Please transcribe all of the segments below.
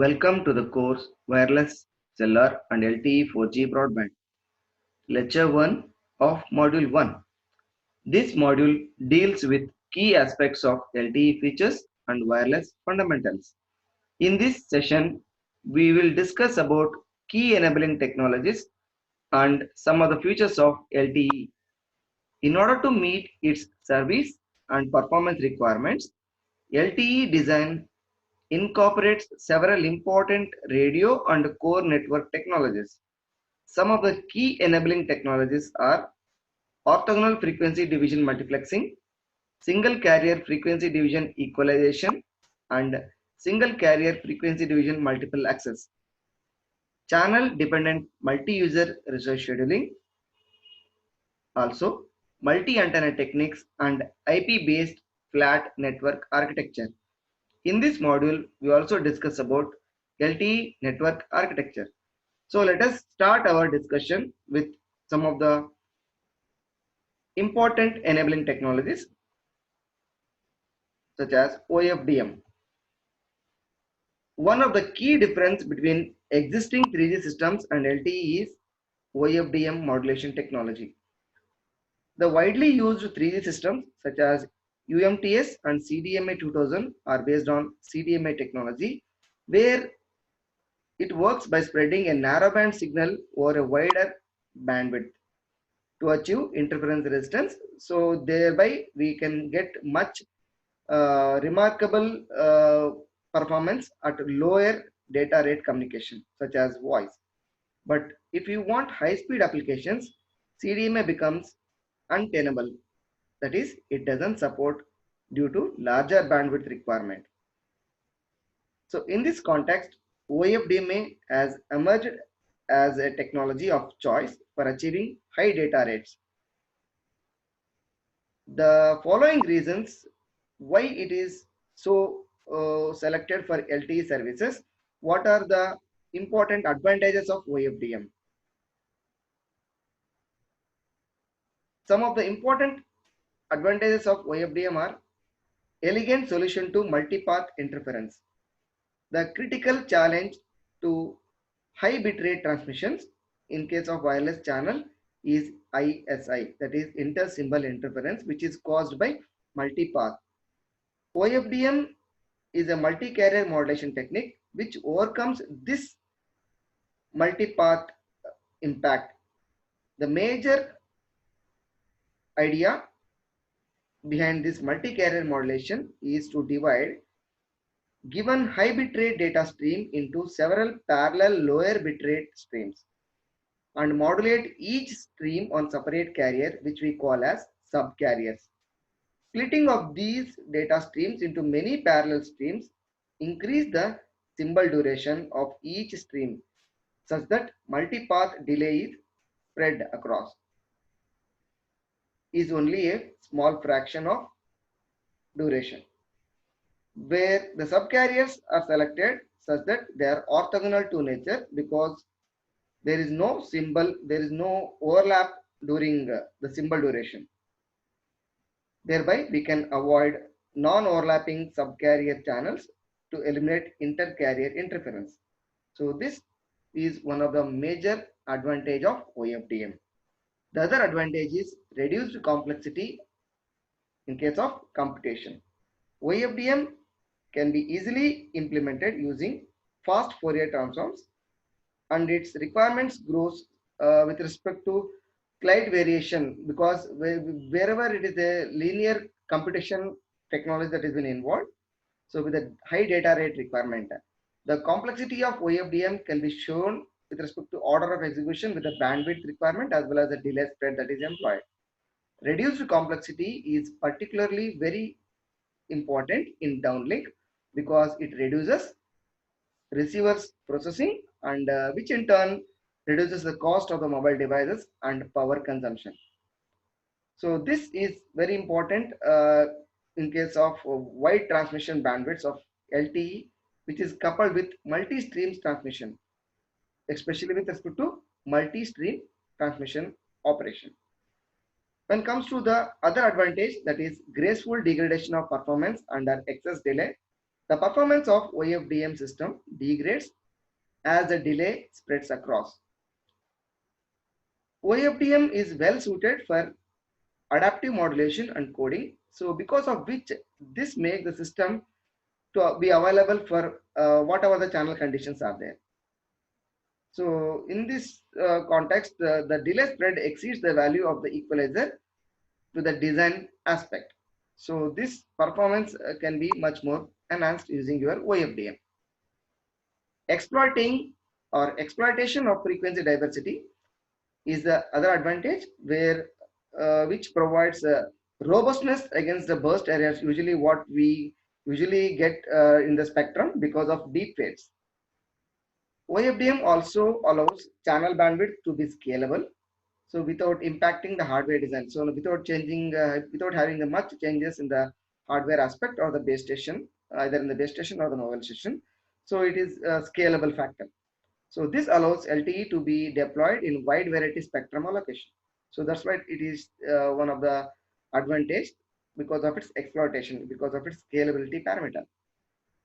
Welcome to the course Wireless Cellular and LTE 4G Broadband, Lecture 1 of Module 1. This module deals with key aspects of LTE features and wireless fundamentals. In this session, we will discuss about key enabling technologies and some of the features of LTE. In order to meet its service and performance requirements, LTE design incorporates several important radio and core network technologies. Some of the key enabling technologies are orthogonal frequency division multiplexing, single carrier frequency division equalization, and single carrier frequency division multiple access, channel dependent multi-user resource scheduling, also multi-antenna techniques and IP-based flat network architecture. In this module, we also discuss about LTE network architecture. So let us start our discussion with some of the important enabling technologies such as OFDM. One of the key difference between existing 3G systems and LTE is OFDM modulation technology. The widely used 3G systems such as UMTS and CDMA 2000 are based on CDMA technology, where it works by spreading a narrowband signal over a wider bandwidth to achieve interference resistance. So thereby we can get much remarkable performance at lower data rate communication such as voice. But if you want high speed applications, CDMA becomes untenable. That is, it doesn't support due to larger bandwidth requirement. So in this context, OFDMA has emerged as a technology of choice for achieving high data rates. The following reasons why it is so selected for LTE services. What are the important advantages of OFDM? Some of the important advantages of OFDM are elegant solution to multipath interference. The critical challenge to high bitrate transmissions in case of wireless channel is ISI, that is inter-symbol interference, which is caused by multipath. OFDM is a multi-carrier modulation technique which overcomes this multipath impact. The major idea behind this multi-carrier modulation is to divide given high bitrate data stream into several parallel lower bitrate streams and modulate each stream on separate carrier, which we call as subcarriers. Splitting of these data streams into many parallel streams increase the symbol duration of each stream such that multipath delay is spread across is only a small fraction of duration, where the subcarriers are selected such that they are orthogonal to nature because there is no symbol, there is no overlap during the symbol duration. Thereby, we can avoid non-overlapping subcarrier channels to eliminate inter-carrier interference. So this is one of the major advantage of OFDM. The other advantage is reduced complexity in case of computation. OFDM can be easily implemented using fast Fourier transforms, and its requirements grows with respect to slight variation because wherever it is a linear computation technology that has been involved, so with a high data rate requirement, the complexity of OFDM can be shown with respect to order of execution with the bandwidth requirement as well as the delay spread that is employed. Reduced complexity is particularly very important in downlink because it reduces receivers processing and which in turn reduces the cost of the mobile devices and power consumption. So this is very important in case of wide transmission bandwidths of LTE, which is coupled with multi-streams transmission, especially with respect to multi-stream transmission operation. When it comes to the other advantage, that is graceful degradation of performance under excess delay, The performance of OFDM system degrades as the delay spreads across. OFDM is well suited for adaptive modulation and coding. So because of which this makes the system to be available for whatever the channel conditions are there. So in this context, the delay spread exceeds the value of the equalizer to the design aspect. So this performance can be much more enhanced using your OFDM. Exploiting or exploitation of frequency diversity is the other advantage where which provides robustness against the burst areas, usually what we usually get in the spectrum because of deep fades. OFDM also allows channel bandwidth to be scalable, so without impacting the hardware design. So without changing, without having much changes in the hardware aspect or the base station, either in the base station or the mobile station. So it is a scalable factor. So this allows LTE to be deployed in wide variety spectrum allocation. So that's why it is one of the advantage because of its exploitation, because of its scalability parameter.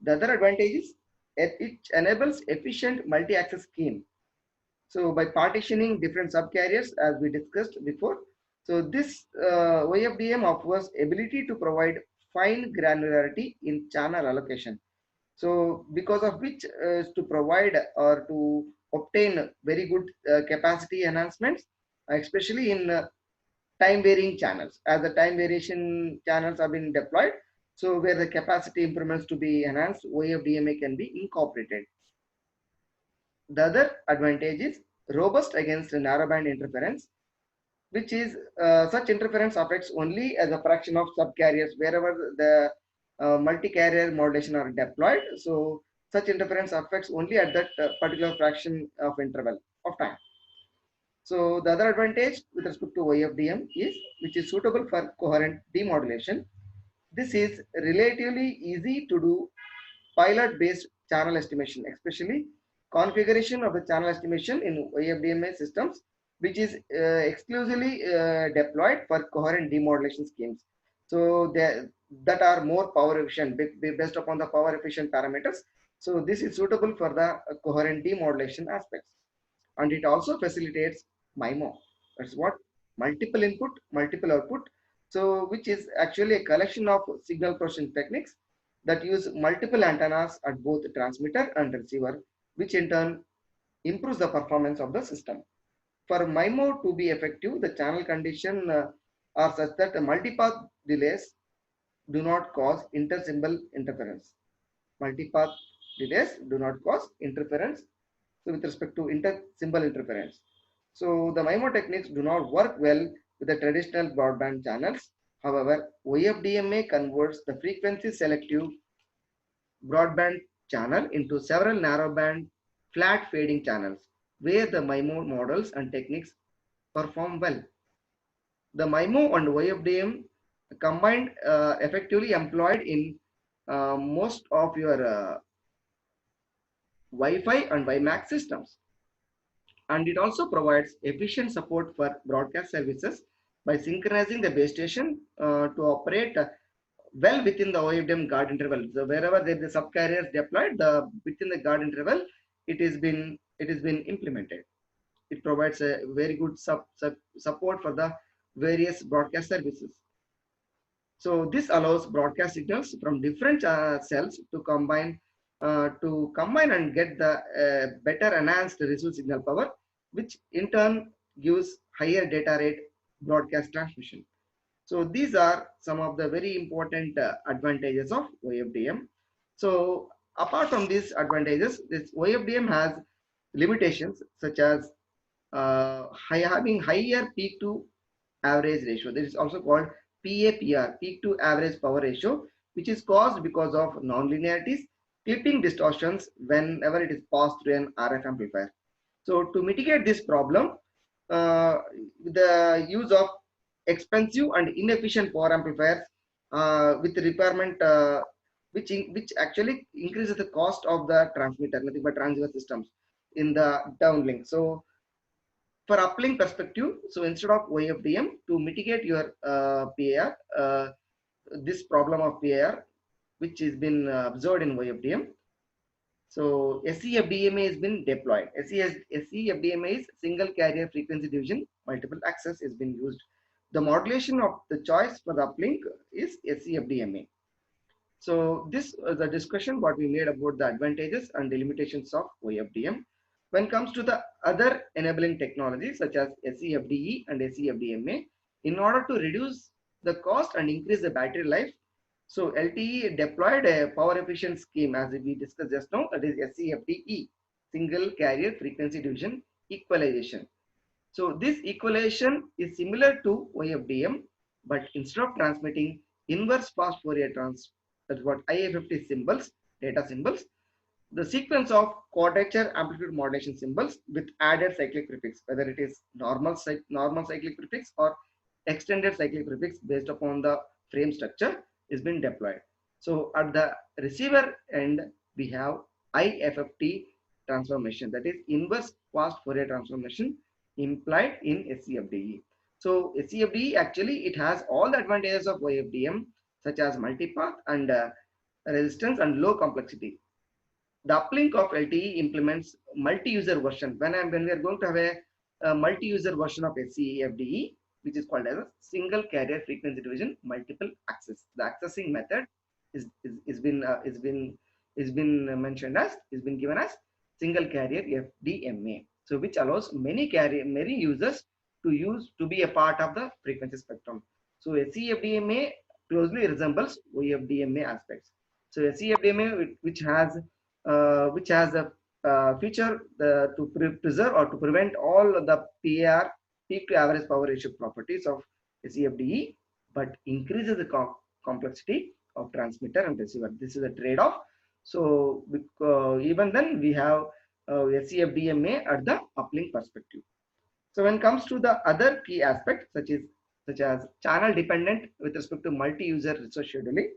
The other advantage is it enables efficient multi-access scheme. So by partitioning different subcarriers as we discussed before, so this OFDM offers ability to provide fine granularity in channel allocation. So because of which to provide or to obtain very good capacity enhancements, especially in time varying channels. As the time variation channels have been deployed, so where the capacity improvements to be enhanced, OFDMA can be incorporated. The other advantage is robust against narrowband interference, which is such interference affects only as a fraction of subcarriers wherever the multi-carrier modulation are deployed. So such interference affects only at that particular fraction of interval of time. So the other advantage with respect to OFDM is which is suitable for coherent demodulation. This is relatively easy to do pilot based channel estimation, especially configuration of the channel estimation in OFDMA systems, which is exclusively deployed for coherent demodulation schemes. So that are more power efficient based upon the power efficient parameters. So this is suitable for the coherent demodulation aspects, and it also facilitates MIMO. That's what multiple input, multiple output. So which is actually a collection of signal processing techniques that use multiple antennas at both transmitter and receiver, which in turn improves the performance of the system. For MIMO to be effective, the channel condition are such that the multipath delays do not cause inter-symbol interference. Multipath delays do not cause interference. So with respect to inter-symbol interference. So the MIMO techniques do not work well with the traditional broadband channels. However, OFDMA converts the frequency selective broadband channel into several narrowband flat fading channels where the MIMO models and techniques perform well. The MIMO and OFDM combined effectively employed in most of your Wi-Fi and WiMAX systems. And it also provides efficient support for broadcast services by synchronizing the base station to operate well within the OFDM guard interval. So wherever there is a subcarriers deployed, within the guard interval, it has been implemented. It provides a very good support for the various broadcast services. So this allows broadcast signals from different cells to combine and get the better enhanced receive signal power, which in turn gives higher data rate broadcast transmission. So these are some of the very important advantages of OFDM. So apart from these advantages, this OFDM has limitations such as having higher peak to average ratio. This is also called PAPR, peak to average power ratio, which is caused because of nonlinearities, clipping distortions whenever it is passed through an RF amplifier. So to mitigate this problem, the use of expensive and inefficient power amplifiers with the requirement which actually increases the cost of the transmitter, nothing but transceiver systems in the downlink. So for uplink perspective, so instead of OFDM, to mitigate your PAR, this problem of PAR, which has been observed in OFDM. So SCFDMA has been deployed. SCFDMA is single carrier frequency division, multiple access is being used. The modulation of the choice for the uplink is SCFDMA. So this is the discussion what we made about the advantages and the limitations of OFDM. When it comes to the other enabling technologies such as SCFDE and SCFDMA, in order to reduce the cost and increase the battery life, so LTE deployed a power efficient scheme as we discussed just now, that is SCFDE, single carrier frequency division equalization. So this equalization is similar to OFDM, but instead of transmitting inverse fast Fourier that's what IFFT symbols, data symbols, the sequence of quadrature amplitude modulation symbols with added cyclic prefix, whether it is normal cyclic prefix or extended cyclic prefix based upon the frame structure is being deployed. So at the receiver end, we have IFFT transformation, that is inverse fast Fourier transformation implied in SCFDE. So SCFDE actually it has all the advantages of OFDM such as multipath and resistance and low complexity. The uplink of LTE implements multi-user version. When we are going to have a multi-user version of SCFDE, which is called as a single carrier frequency division multiple access. The accessing method is been mentioned as is been given as single carrier FDMA. So which allows many users to be a part of the frequency spectrum. So SCFDMA closely resembles OFDMA aspects. So SCFDMA which has a feature to preserve or to prevent all the PAR, peak to average power ratio properties of SCFDE, but increases the complexity of transmitter and receiver. This is a trade-off. So even then we have SCFDMA at the uplink perspective. So when it comes to the other key aspects such as channel dependent with respect to multi-user resource scheduling,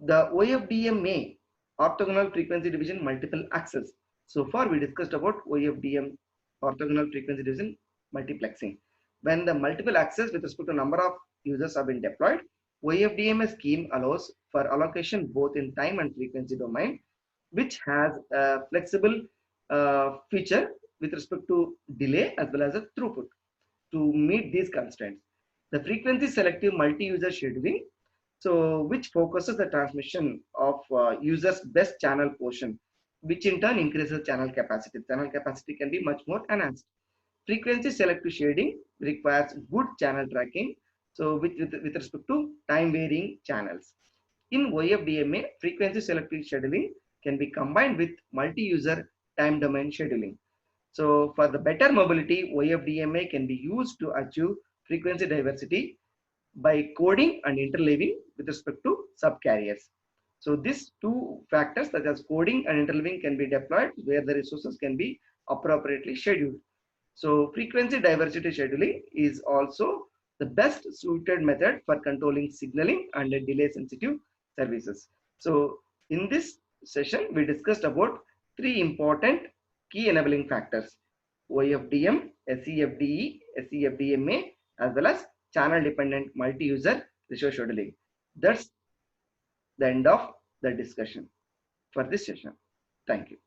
the OFDMA orthogonal frequency division multiple access. So far we discussed about OFDM orthogonal frequency division multiplexing. When the multiple access with respect to number of users have been deployed, OFDMA scheme allows for allocation both in time and frequency domain, which has a flexible feature with respect to delay as well as a throughput to meet these constraints. The frequency selective multi-user scheduling, so which focuses the transmission of users best channel portion, which in turn increases channel capacity. Channel capacity can be much more enhanced. Frequency selective shading requires good channel tracking, so with respect to time varying channels. In OFDMA, frequency selective scheduling can be combined with multi-user time domain scheduling. So for the better mobility, OFDMA can be used to achieve frequency diversity by coding and interleaving with respect to subcarriers. So these two factors such as coding and interleaving can be deployed where the resources can be appropriately scheduled. So frequency diversity scheduling is also the best suited method for controlling signaling and delay sensitive services. So in this session, we discussed about three important key enabling factors: OFDM, SCFDE, SCFDMA, as well as channel dependent multi-user resource scheduling. That's the end of the discussion for this session. Thank you.